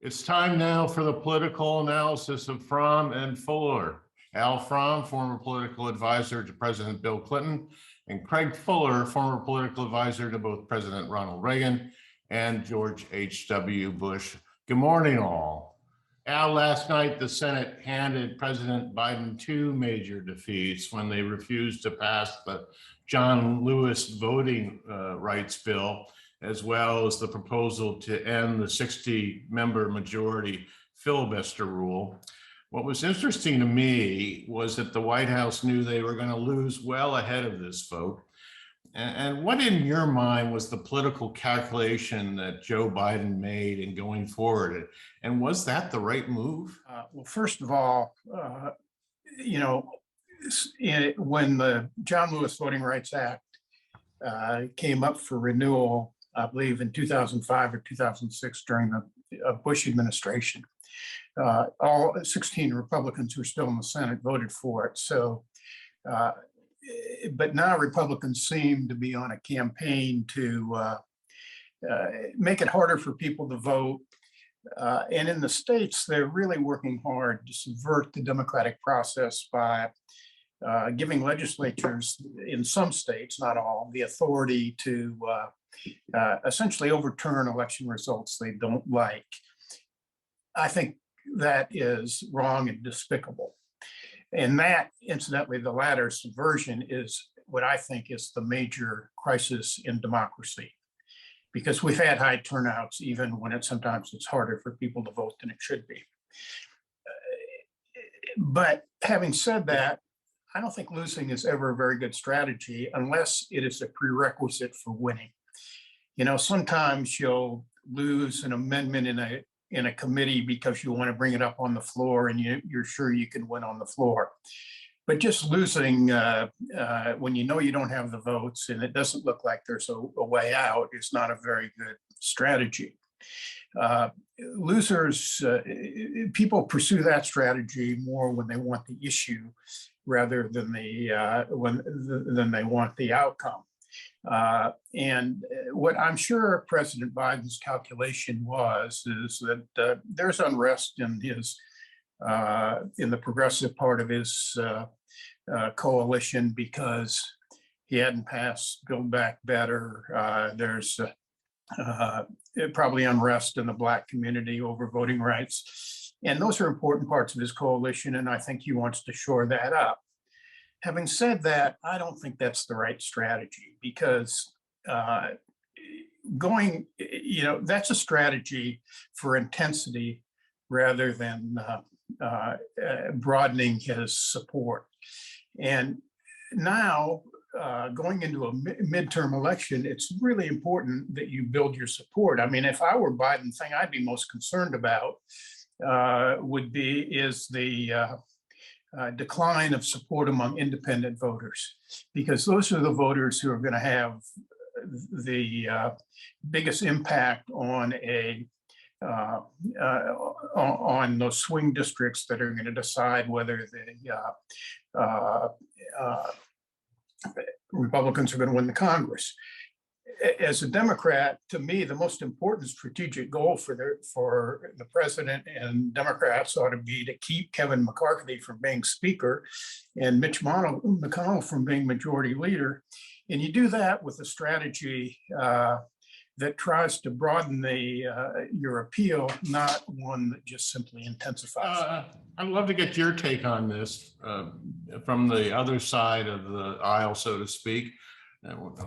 It's time now for the political analysis of Fromm and Fuller. Al Fromm, former political advisor to President Bill Clinton, and Craig Fuller, former political advisor to both President Ronald Reagan and George H.W. Bush. Good morning, all. Al, last night the Senate handed President Biden two major defeats when they refused to pass the John Lewis voting rights bill, as well as the proposal to end the 60-member majority filibuster rule. What was interesting to me was that the White House knew they were going to lose well ahead of this vote. And what in your mind was the political calculation that Joe Biden made in going forward? And was that the right move? Well, first of all, when the John Lewis Voting Rights Act came up for renewal, I believe in 2005 or 2006 during the Bush administration, all 16 Republicans who were still in the Senate voted for it. So, but now Republicans seem to be on a campaign to make it harder for people to vote. And in the states, they're really working hard to subvert the democratic process by giving legislatures in some states, not all, the authority to essentially overturn election results they don't like. I think that is wrong and despicable. And that, incidentally, the latter, subversion, is what I think is the major crisis in democracy, because we've had high turnouts even when sometimes it's harder for people to vote than it should be. But having said that, I don't think losing is ever a very good strategy unless it is a prerequisite for winning. You know, sometimes you'll lose an amendment in a committee because you want to bring it up on the floor and you're sure you can win on the floor. But just losing when you know you don't have the votes and it doesn't look like there's a way out is not a very good strategy. People pursue that strategy more when they want the issue rather than than they want the outcome. And what I'm sure President Biden's calculation is that there's unrest in the progressive part of his coalition because he hadn't passed Build Back Better. There's probably unrest in the Black community over voting rights. And those are important parts of his coalition, and I think he wants to shore that up. Having said that, I don't think that's the right strategy because that's a strategy for intensity rather than broadening his support. And now, going into a midterm election, it's really important that you build your support. I mean, if I were Biden, the thing I'd be most concerned about is the decline of support among independent voters, because those are the voters who are going to have the biggest impact on on those swing districts that are going to decide whether the Republicans are going to win the Congress. As a Democrat, to me, the most important strategic goal for the president and Democrats ought to be to keep Kevin McCarthy from being speaker and Mitch McConnell from being majority leader. And you do that with a strategy that tries to broaden your appeal, not one that just simply intensifies. I'd love to get your take on this from the other side of the aisle, so to speak.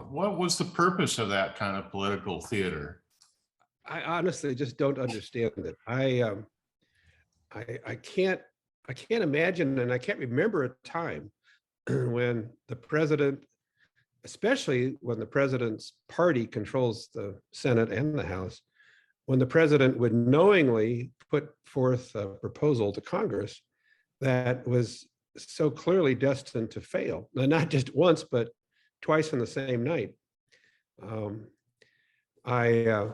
What was the purpose of that kind of political theater? I honestly just don't understand it. I can't imagine, and I can't remember a time when the president, especially when the president's party controls the Senate and the House, when the president would knowingly put forth a proposal to Congress that was so clearly destined to fail, not just once, but twice in the same night. I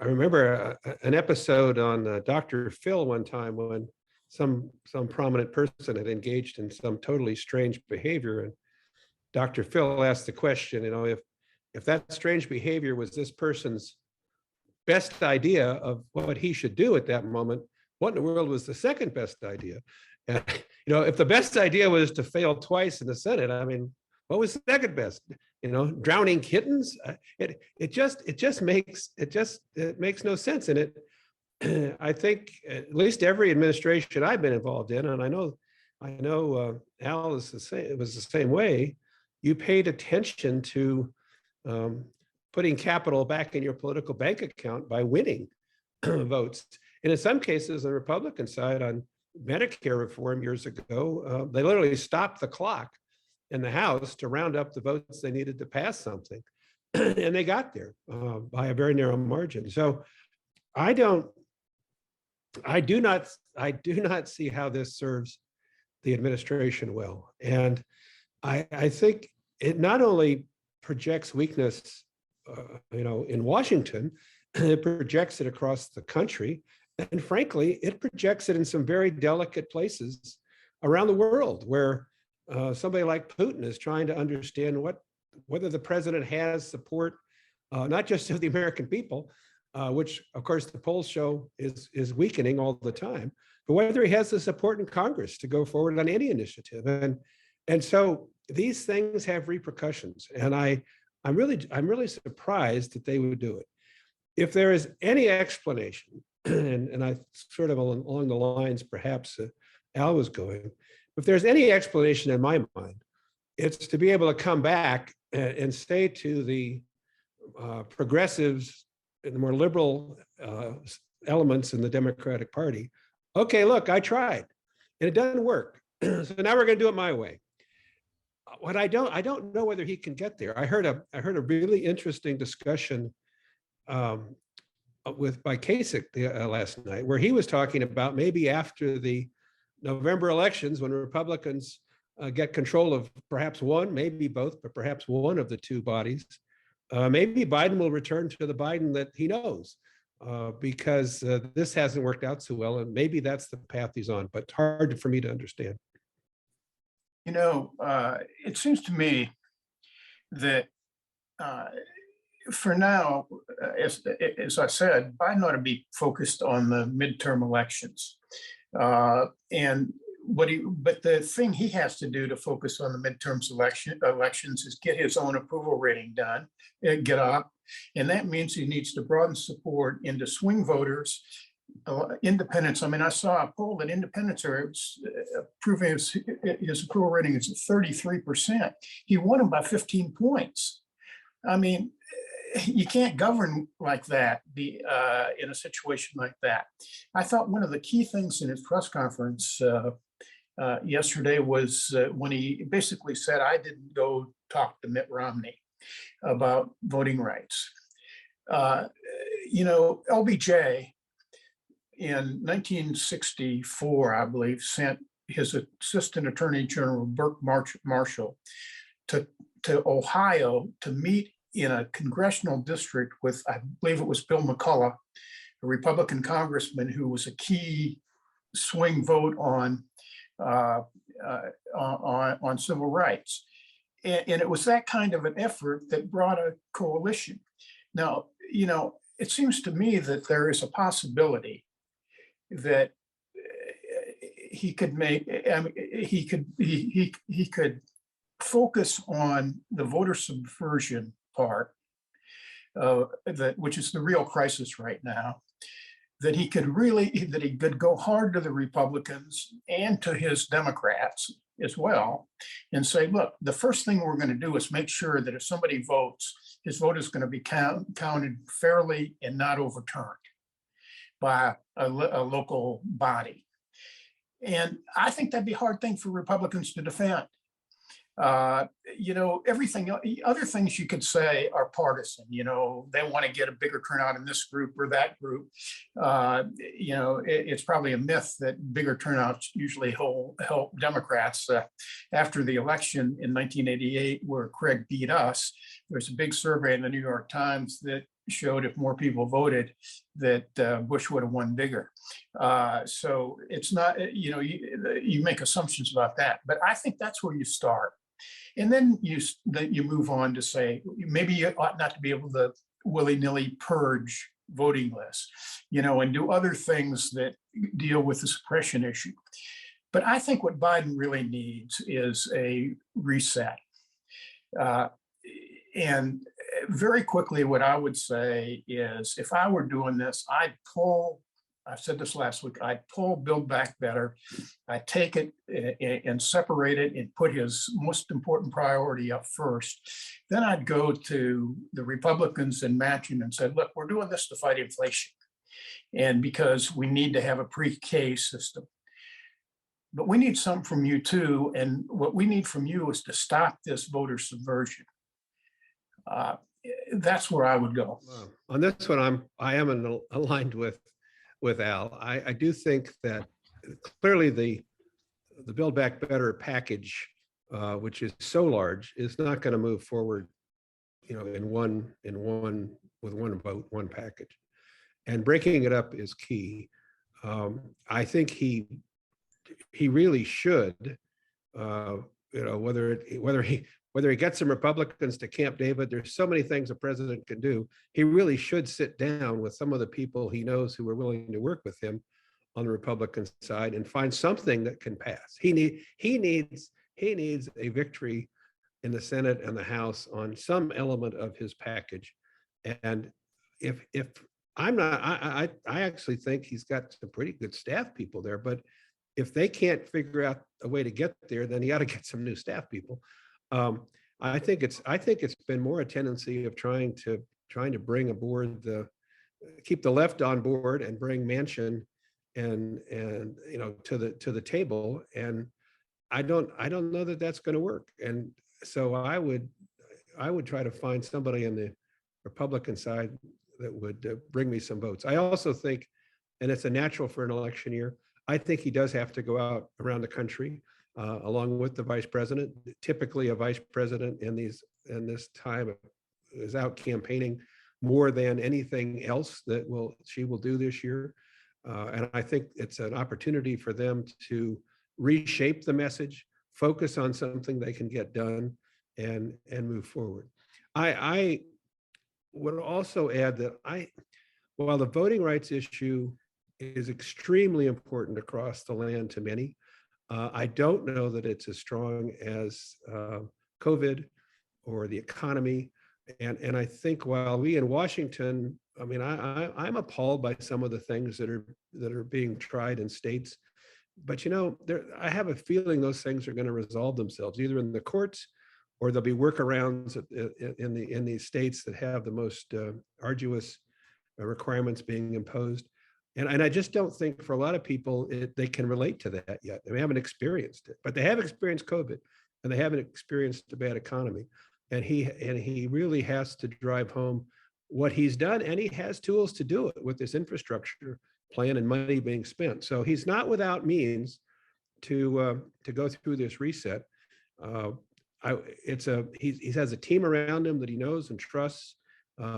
remember an episode on Dr. Phil one time when some prominent person had engaged in some totally strange behavior, and Dr. Phil asked the question, if that strange behavior was this person's best idea of what he should do at that moment, what in the world was the second best idea? And, if the best idea was to fail twice in the Senate, I mean, what was the second best? Drowning kittens? It makes no sense. And I think at least every administration I've been involved in, and I know Al is the same. It was the same way. You paid attention to putting capital back in your political bank account by winning votes. And in some cases, on the Republican side, on Medicare reform years ago, they literally stopped the clock in the House to round up the votes they needed to pass something, and they got there by a very narrow margin. So I do not see how this serves the administration well. And I think it not only projects weakness, in Washington, it projects it across the country. And frankly, it projects it in some very delicate places around the world where somebody like Putin is trying to understand whether the president has support, not just of the American people, which of course the polls show is weakening all the time, but whether he has the support in Congress to go forward on any initiative. And so these things have repercussions. And I'm really surprised that they would do it. If there is any explanation, and I sort of along the lines perhaps Al was going, if there's any explanation in my mind, it's to be able to come back and say to the progressives and the more liberal elements in the Democratic Party, okay, look, I tried and it doesn't work. So now we're going to do it my way. What I don't know whether he can get there. I heard a really interesting discussion by Kasich last night, where he was talking about maybe after the November elections, when Republicans get control of perhaps one, maybe both, but perhaps one of the two bodies, maybe Biden will return to the Biden that he knows, because this hasn't worked out so well, and maybe that's the path he's on, but it's hard for me to understand. It seems to me that for now, as I said, Biden ought to be focused on the midterm elections. But the thing he has to do to focus on the midterms elections is get his own approval rating done, get up. And that means he needs to broaden support into swing voters, independents. I mean, I saw a poll that independents are approving his approval rating is at 33%. He won him by 15 points. I mean, you can't govern like that in a situation like that. I thought one of the key things in his press conference yesterday was when he basically said, I didn't go talk to Mitt Romney about voting rights. LBJ in 1964, I believe, sent his Assistant Attorney General Burke Marshall to Ohio to meet in a congressional district with, I believe it was Bill McCullough, a Republican congressman who was a key swing vote on civil rights. And it was that kind of an effort that brought a coalition. Now, it seems to me that there is a possibility that he could focus on the voter subversion part, which is the real crisis right now. That he could go hard to the Republicans and to his Democrats as well, and say, look, the first thing we're going to do is make sure that if somebody votes, his vote is going to be counted fairly and not overturned by a local body. And I think that'd be a hard thing for Republicans to defend. Everything, other things you could say are partisan. They want to get a bigger turnout in this group or that group. It's probably a myth that bigger turnouts usually help Democrats. After the election in 1988, where Craig beat us, there's a big survey in the New York Times that showed if more people voted that Bush would have won bigger. So it's not, you make assumptions about that, but I think that's where you start. And then you move on to say, maybe you ought not to be able to willy-nilly purge voting lists, and do other things that deal with the suppression issue. But I think what Biden really needs is a reset. Uh, and very quickly, what I would say is, if I were doing this, I said this last week, I'd pull Build Back Better. I'd take it and separate it and put his most important priority up first. Then I'd go to the Republicans and Manchin and say, look, we're doing this to fight inflation. And because we need to have a pre-K system. But we need something from you too. And what we need from you is to stop this voter subversion. That's where I would go. On this one, I am aligned with Al. I do think that clearly the Build Back Better package, which is so large, is not going to move forward, with one vote, one package. And breaking it up is key. I think he really should, whether he gets some Republicans to Camp David, there's so many things a president can do. He really should sit down with some of the people he knows who are willing to work with him on the Republican side and find something that can pass. He needs a victory in the Senate and the House on some element of his package. And if I'm not, I actually think he's got some pretty good staff people there, but if they can't figure out a way to get there, then he ought to get some new staff people. I think it's been more a tendency of trying to bring aboard keep the left on board and bring Manchin and to the table. And I don't know that that's going to work. And so I would try to find somebody on the Republican side that would bring me some votes. I also think, and it's a natural for an election year, I think he does have to go out around the country along with the vice president. Typically, a vice president in this time is out campaigning more than anything else that she will do this year. And I think it's an opportunity for them to reshape the message, focus on something they can get done, and move forward. I would also add that while the voting rights issue is extremely important across the land to many, I don't know that it's as strong as COVID or the economy. And I think while we in Washington, I mean, I'm appalled by some of the things that are being tried in states, but I have a feeling those things are going to resolve themselves either in the courts or there'll be workarounds in the states that have the most arduous requirements being imposed. And I just don't think for a lot of people, they can relate to that yet. They haven't experienced it, but they have experienced COVID and they haven't experienced a bad economy. And he really has to drive home what he's done, and he has tools to do it with this infrastructure plan and money being spent. So he's not without means to go through this reset. He has a team around him that he knows and trusts.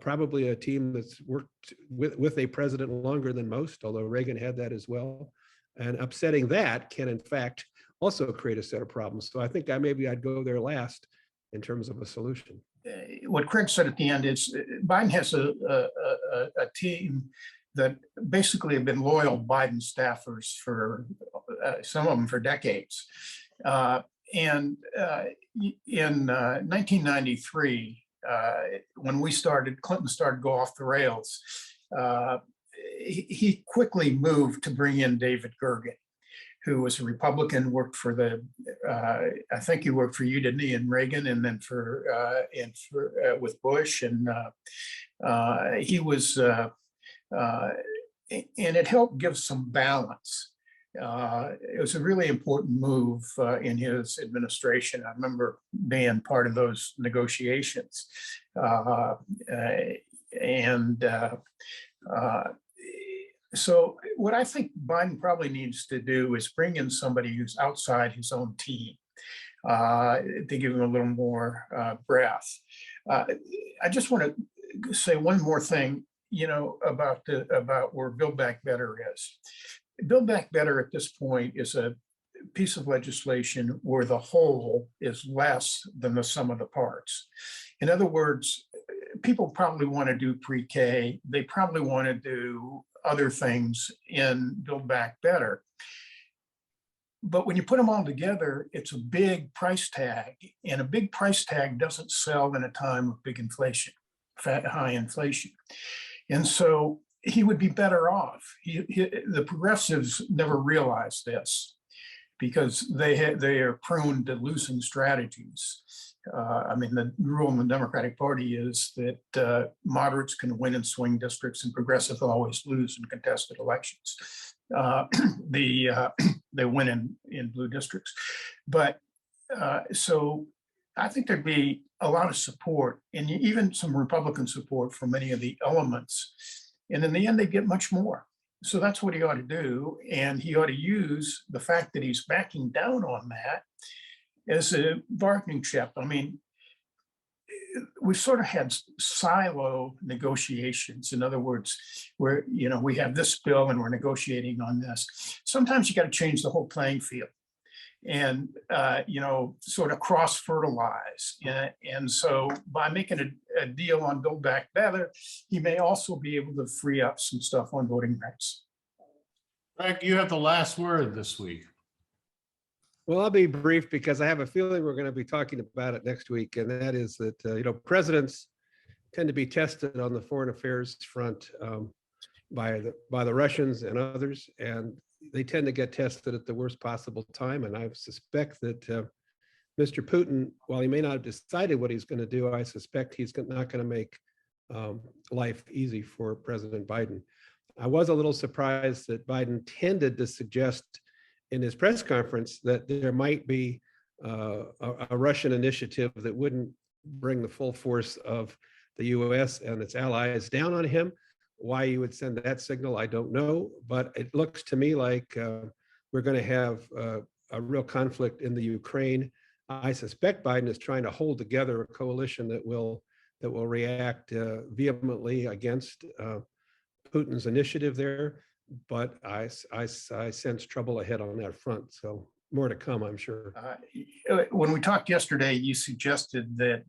Probably a team that's worked with a president longer than most, although Reagan had that as well. And upsetting that can, in fact, also create a set of problems. So I think I'd go there last in terms of a solution. What Craig said at the end is Biden has a team that basically have been loyal Biden staffers for some of them for decades. In 1993, when Clinton started to go off the rails, he quickly moved to bring in David Gergen, who was a Republican, worked for I think he worked for you, didn't he, and Reagan, and then with Bush, and he was, and it helped give some balance. It was a really important move in his administration. I remember being part of those negotiations. So what I think Biden probably needs to do is bring in somebody who's outside his own team to give him a little more breath. I just want to say one more thing, about where Build Back Better is. Build Back Better at this point is a piece of legislation where the whole is less than the sum of the parts. In other words, people probably want to do pre-K. They probably want to do other things in Build Back Better. But when you put them all together, it's a big price tag, and a big price tag doesn't sell in a time of big inflation, high inflation. And so he would be better off. The progressives never realized this because they are prone to losing strategies. I mean, the rule in the Democratic Party is that moderates can win in swing districts and progressives always lose in contested elections. They win in blue districts. But so I think there'd be a lot of support and even some Republican support for many of the elements. And in the end, they get much more. So that's what he ought to do. And he ought to use the fact that he's backing down on that as a bargaining chip. I mean, we've sort of had silo negotiations. In other words, where, you know, we have this bill and we're negotiating on this. Sometimes you got to change the whole playing field and, you know, sort of cross-fertilize. And so by making a deal on Build Back Better, he may also be able to free up some stuff on voting rights. Greg, you have the last word this week. Well, I'll be brief because I have a feeling we're going to be talking about it next week. And that is that, you know, presidents tend to be tested on the foreign affairs front by the Russians and others. And they tend to get tested at the worst possible time. And I suspect that Mr. Putin, while he may not have decided what he's going to do, I suspect he's not going to make life easy for President Biden. I was a little surprised that Biden tended to suggest in his press conference that there might be a Russian initiative that wouldn't bring the full force of the US and its allies down on him. Why you would send that signal, I don't know, but it looks to me like we're going to have a real conflict in the Ukraine. I suspect Biden is trying to hold together a coalition that will react vehemently against Putin's initiative there. But I sense trouble ahead on that front. So more to come, I'm sure. When we talked yesterday, you suggested that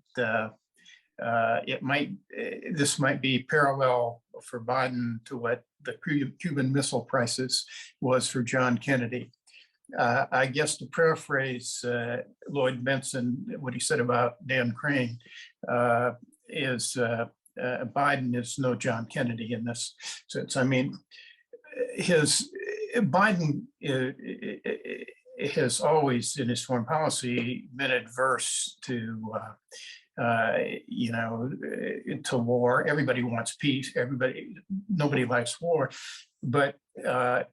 this might be parallel for Biden to what the Cuban Missile Crisis was for John Kennedy. I guess to paraphrase Lloyd Benson, what he said about Dan Crane is Biden is no John Kennedy in this sense. I mean, Biden has always in his foreign policy been adverse to you know, to war. Everybody wants peace. Nobody likes war. But I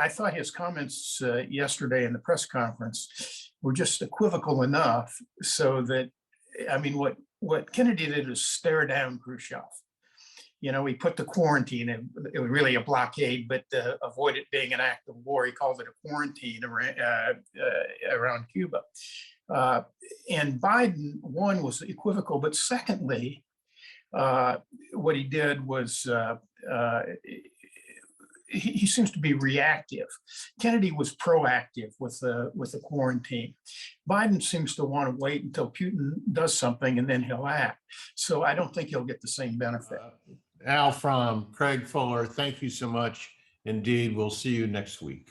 thought his comments yesterday in the press conference were just equivocal enough so that, I mean, what Kennedy did is stare down Khrushchev. You know, he put the quarantine, it was really a blockade, but to avoid it being an act of war, he called it a quarantine around Cuba. And Biden, one, was equivocal, but secondly, what he did was he seems to be reactive. Kennedy was proactive with the quarantine. Biden seems to want to wait until Putin does something and then he'll act. So I don't think he'll get the same benefit. Al Fromm, Craig Fuller, thank you so much. Indeed, we'll see you next week.